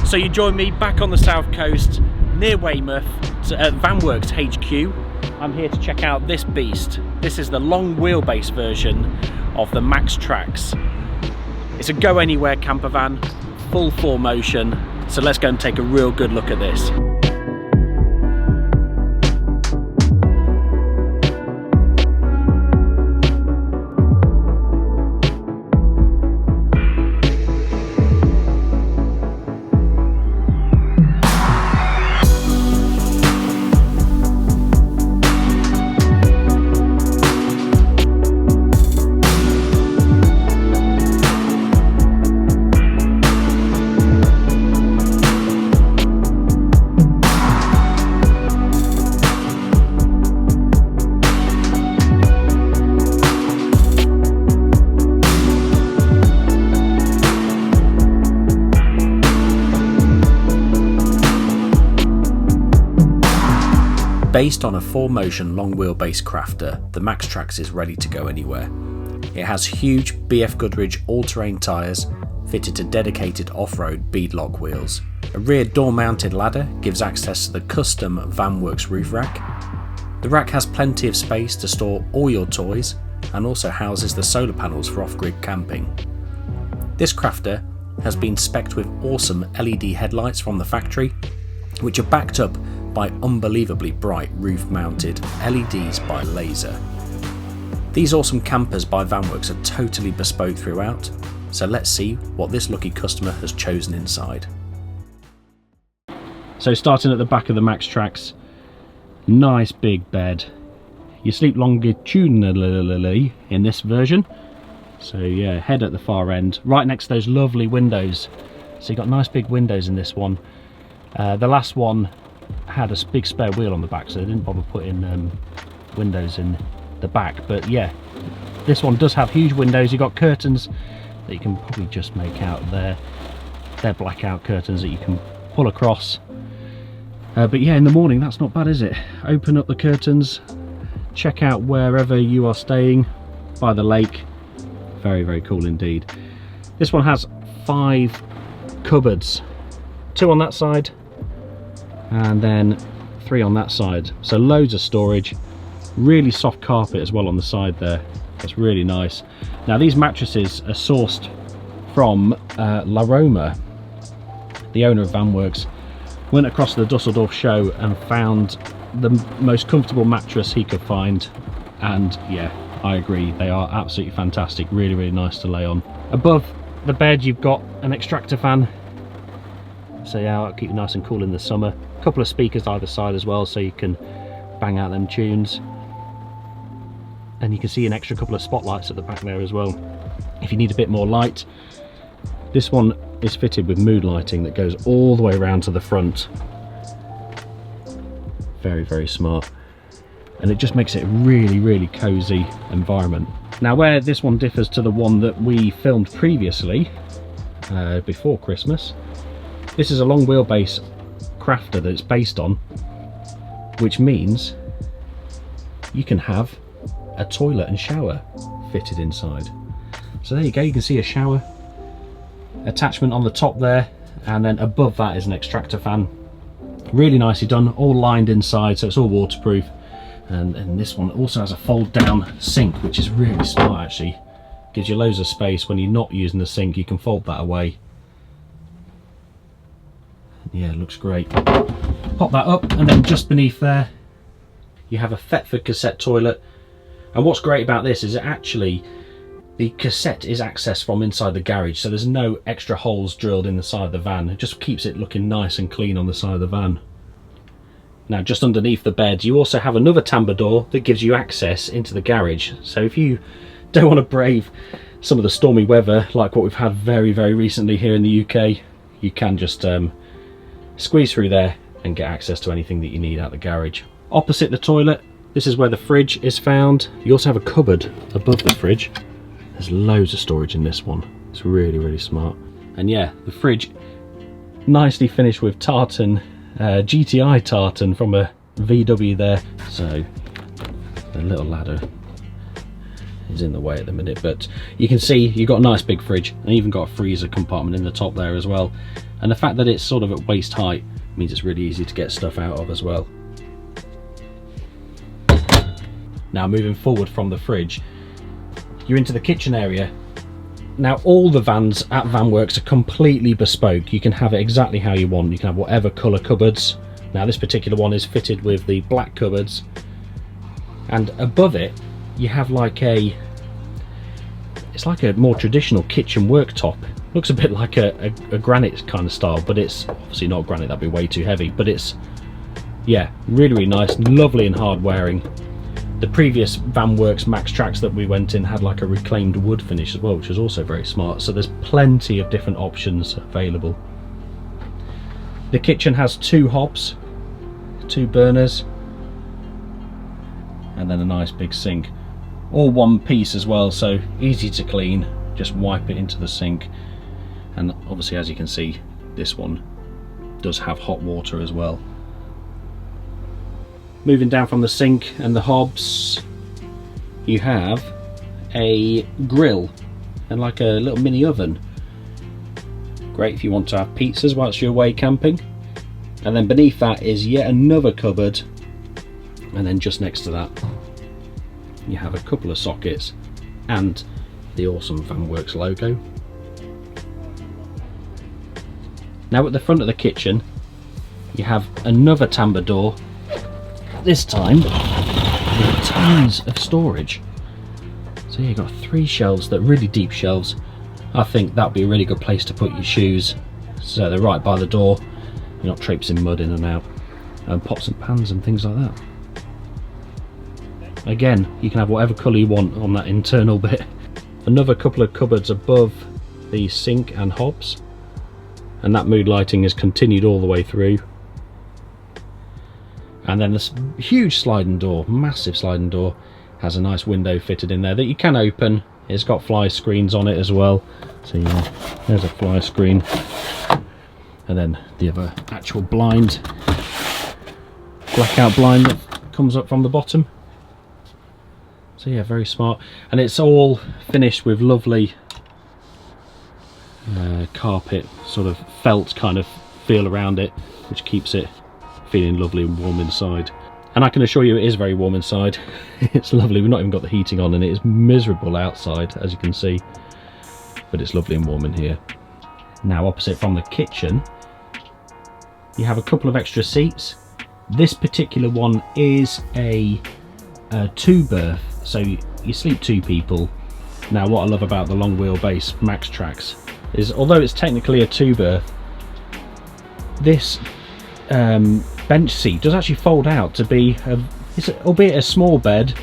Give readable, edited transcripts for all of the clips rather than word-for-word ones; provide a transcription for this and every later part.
So you join me back on the south coast near Weymouth at Vanworx HQ. I'm here to check out this beast. This is the long wheelbase version of the Maxtraxx. It's a go anywhere camper van, full 4Motion. So let's go and take a real good look at this. Based on a 4Motion long wheelbase crafter, the Maxtraxx is ready to go anywhere. It has huge BF Goodrich all-terrain tyres fitted to dedicated off-road beadlock wheels. A rear door-mounted ladder gives access to the custom Vanworx roof rack. The rack has plenty of space to store all your toys and also houses the solar panels for off-grid camping. This crafter has been specced with awesome LED headlights from the factory, which are backed up by unbelievably bright roof-mounted LEDs by laser. These awesome campers by Vanworx are totally bespoke throughout, so let's see what this lucky customer has chosen inside. So starting at the back of the Maxtraxx, nice big bed. You sleep longitudinally in this version, so yeah, head at the far end, right next to those lovely windows. So you've got nice big windows in this one. The last one had a big spare wheel on the back, so they didn't bother putting windows in the back, but yeah, this one does have huge windows. You've got curtains that you can probably just make out there. They're blackout curtains that you can pull across, but yeah, in the morning that's not bad, is it? Open up the curtains, check out wherever you are staying by the lake. Very, very cool indeed. This one has 5 cupboards, 2 on that side and then 3 on that side, so loads of storage. Really soft carpet as well on the side there. That's really nice. Now these mattresses are sourced from La Roma, the owner of Vanworx. Went across to the Dusseldorf show and found the most comfortable mattress he could find, and yeah, I agree, they are absolutely fantastic. Really, really nice to lay on. Above the bed you've got an extractor fan, so yeah, it'll keep you nice and cool in the summer. A couple of speakers either side as well, so you can bang out them tunes. And you can see an extra couple of spotlights at the back there as well, if you need a bit more light. This one is fitted with mood lighting that goes all the way around to the front. Very, very smart. And it just makes it a really, really cozy environment. Now where this one differs to the one that we filmed previously, before Christmas, this is a long wheelbase crafter that it's based on, which means you can have a toilet and shower fitted inside. So there you go, you can see a shower attachment on the top there, and then above that is an extractor fan. Really nicely done, all lined inside, so it's all waterproof. And this one also has a fold down sink, which is really smart actually. Gives you loads of space. When you're not using the sink, you can fold that away. Yeah, it looks great. Pop that up, and then just beneath there you have a Thetford cassette toilet. And what's great about this is actually the cassette is accessed from inside the garage, so there's no extra holes drilled in the side of the van. It just keeps it looking nice and clean on the side of the van. Now just underneath the bed you also have another tambour door that gives you access into the garage, so if you don't want to brave some of the stormy weather like what we've had very, very recently here in the UK, you can just squeeze through there and get access to anything that you need out the garage. Opposite the toilet, this is where the fridge is found. You also have a cupboard above the fridge. There's loads of storage in this one. It's really, really smart. And yeah, the fridge nicely finished with tartan, GTI tartan from a VW there. So the little ladder is in the way at the minute, but you can see you've got a nice big fridge and even got a freezer compartment in the top there as well. and the fact that it's sort of at waist height means it's really easy to get stuff out of as well. Now moving forward from the fridge, you're into the kitchen area. Now all the vans at Vanworx are completely bespoke. You can have it exactly how you want. You can have whatever colour cupboards. Now this particular one is fitted with the black cupboards, and above it you have like it's like a more traditional kitchen worktop. Looks a bit like a granite kind of style, but it's obviously not granite, that'd be way too heavy, but it's, yeah, really nice, lovely and hard wearing. The previous Vanworx Maxtraxx that we went in had like a reclaimed wood finish as well, which was also very smart, so there's plenty of different options available. The kitchen has 2 hobs, 2 burners, and then a nice big sink. All one piece as well, so easy to clean, just wipe it into the sink. And obviously, as you can see, this one does have hot water as well. Moving down from the sink and the hobs, you have a grill and like a little mini oven. Great if you want to have pizzas whilst you're away camping. And then beneath that is yet another cupboard, and then just next to that you have a couple of sockets and the awesome Vanworx logo. Now at the front of the kitchen you have another timber door, this time with tons of storage. So you've got 3 shelves, that really deep shelves. I think that'd be a really good place to put your shoes, so they're right by the door, you're not traipsing mud in and out, and pots and pans and things like that. Again, you can have whatever colour you want on that internal bit. Another couple of cupboards above the sink and hobs, and that mood lighting has continued all the way through. And then this huge sliding door, massive sliding door, has a nice window fitted in there that you can open. It's got fly screens on it as well, so yeah, there's a fly screen, and then the other actual blind, blackout blind that comes up from the bottom. So yeah, very smart, and it's all finished with lovely carpet, sort of felt kind of feel around it, which keeps it feeling lovely and warm inside. And I can assure you it is very warm inside. It's lovely. We've not even got the heating on, and it is miserable outside, as you can see, but it's lovely and warm in here. Now opposite from the kitchen you have a couple of extra seats. This particular one is a 2-berth, so you sleep 2 people. Now what I love about the long wheelbase Maxtraxx is, although it's technically a 2-berth, this bench seat does actually fold out to be albeit a small bed,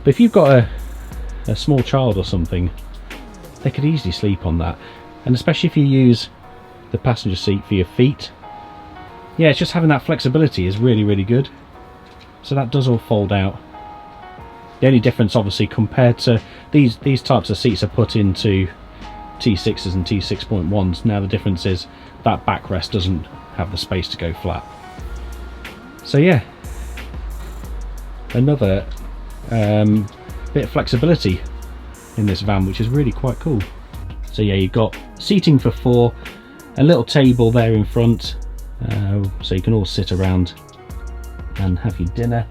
but if you've got a small child or something, they could easily sleep on that. And especially if you use the passenger seat for your feet, yeah, it's just having that flexibility is really good. So that does all fold out. The only difference obviously compared to these types of seats are put into T6s and T6.1s. Now the difference is that backrest doesn't have the space to go flat. So yeah, another bit of flexibility in this van, which is really quite cool. So yeah, you've got seating for 4, a little table there in front, so you can all sit around and have your dinner.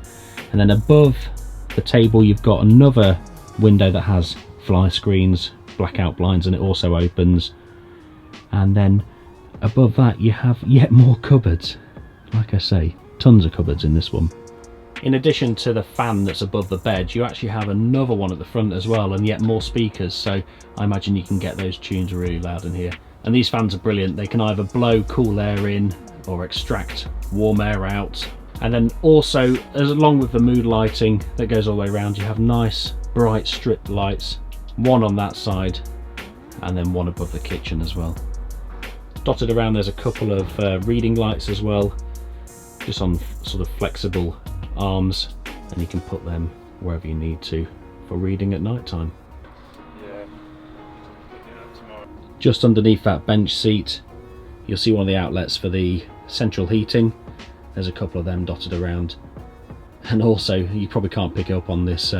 And then above the table you've got another window that has fly screens, blackout blinds, and it also opens. And then above that you have yet more cupboards. Like I say, tons of cupboards in this one. In addition to the fan that's above the bed, you actually have another one at the front as well, and yet more speakers, so I imagine you can get those tunes really loud in here. And these fans are brilliant. They can either blow cool air in or extract warm air out. And then also, along with the mood lighting that goes all the way around, you have nice bright strip lights, one on that side and then one above the kitchen as well. Dotted around there's a couple of reading lights as well, just on sort of flexible arms, and you can put them wherever you need to for reading at night time. Just underneath that bench seat you'll see one of the outlets for the central heating. There's a couple of them dotted around, and also you probably can't pick up on this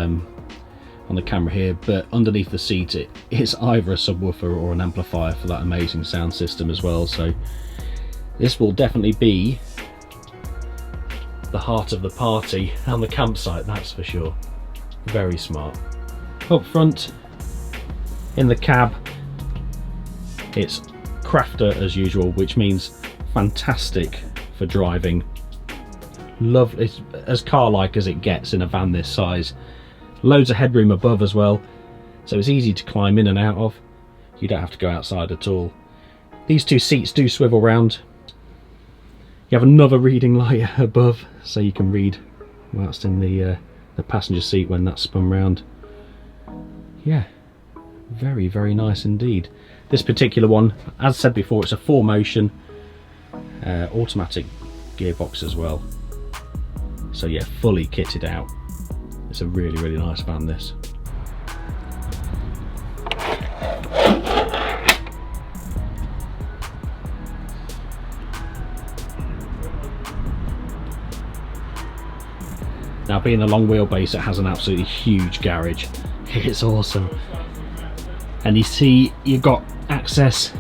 on the camera here, but underneath the seat it's either a subwoofer or an amplifier for that amazing sound system as well. So this will definitely be the heart of the party and the campsite, that's for sure. Very smart. Up front in the cab, it's Crafter as usual, which means fantastic for driving. Love, it's as car-like as it gets in a van this size. Loads of headroom above as well, so it's easy to climb in and out of. You don't have to go outside at all. These two seats do swivel round. You have another reading light above, so you can read whilst in the passenger seat when that's spun round. Yeah, very, very nice indeed. This particular one, as said before, it's a 4-motion automatic gearbox as well. So yeah, fully kitted out. It's a really, really nice van, this. Now, being a long wheelbase, it has an absolutely huge garage. It's awesome. And you see, you've got access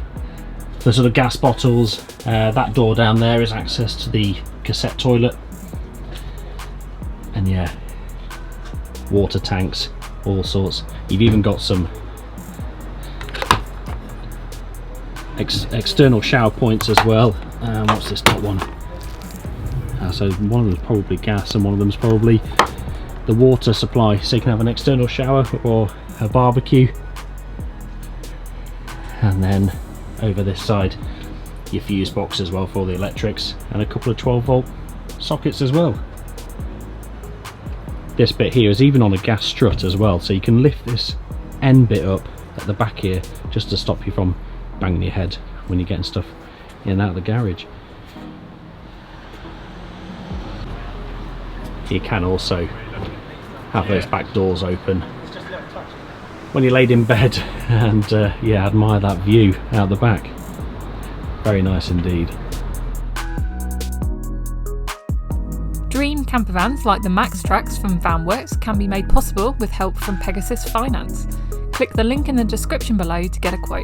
for sort of gas bottles. That door down there is access to the cassette toilet. And yeah, water tanks, all sorts. You've even got some external shower points as well. What's this top one? So one of them's probably gas and one of them's probably the water supply, so you can have an external shower or a barbecue. And then over this side, your fuse box as well for all the electrics, and a couple of 12-volt sockets as well. This bit here is even on a gas strut as well, so you can lift this end bit up at the back here just to stop you from banging your head when you're getting stuff in and out of the garage. You can also have those back doors open when you're laid in bed and yeah, admire that view out the back. Very nice indeed. Dream campervans like the Maxtraxx from Vanworx can be made possible with help from Pegasus Finance. Click the link in the description below to get a quote.